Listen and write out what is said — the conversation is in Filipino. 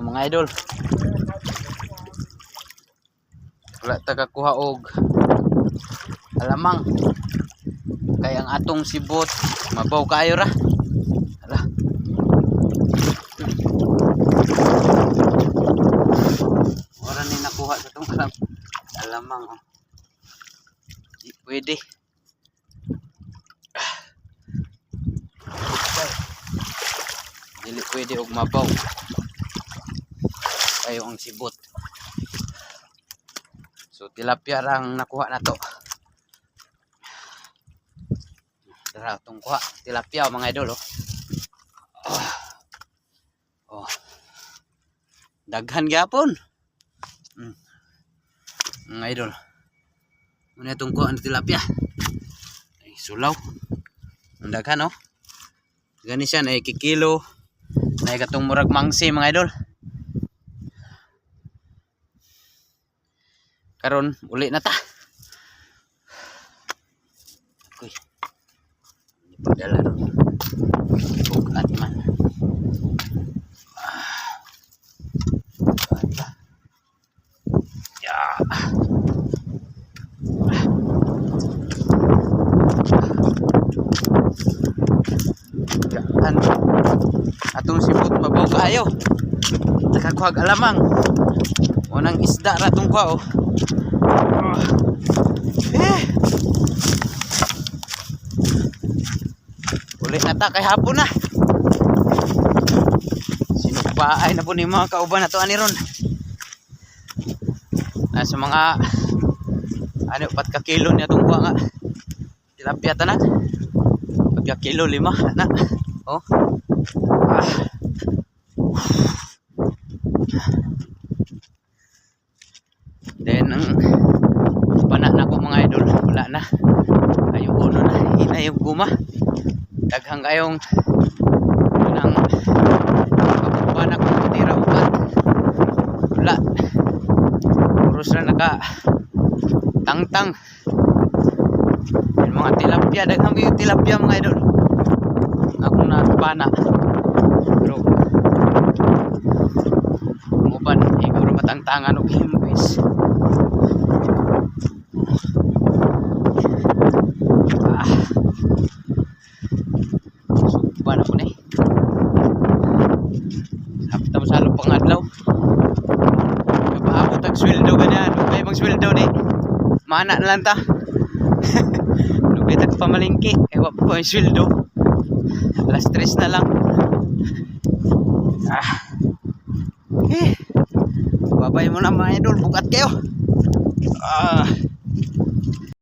mga idol. Wala tagakuha og alamang. Kaya ang atong sibot mabaw kayo ra. Ala. Ora ni nakuha sa tong alamang. Oh. Di pwede. Dili pwede og mabaw. Kayo ang sibot. So tilapia rang nakuha na to. Tara tong kuha tilapia mga idol oh. Oh. Daghan gyapon. Mga idol. Muna itong kuha ng tilapia. Ay sulaw. Ang daghan oh. Gani siya na kikilo. Na katong murag mangsi mga idol. Karon uli na ta. Uy. Ini padala ron. Bukat man. Ya. Yan. Atong sibot mabaw kayo. Nakakuhag alamang. Unang isda ra tong kuha oh. Ulit na ta kay hapon na. Sinugbaay na po ni mga kauban na to ani ron. Nasa mga ano 4 ka kilo niya tong kuha nga. Tilapia tanan. 4 ka kilo 5 na. Oh. Then ang pana na ko mga idol wala na. Ayo uno na hina yung guma. Daghang kayong nang pana ko tira upat. Wala. Puros na naka tangtang. Yung mga tilapia daghang yung tilapia mga idol. Ako na pana. Pero uban ikaw ra matangtangan og himbis. Suban ako ni. Hapta mo salo pang adlaw. Kapaabot ang sweldo ganyan. Kaya mag sweldo ni. Mana na lang ta. Lugay ta pamalingki. Ewa pa yung sweldo. Alas 3 na lang. Babay mo na mga idol. Bukat kayo.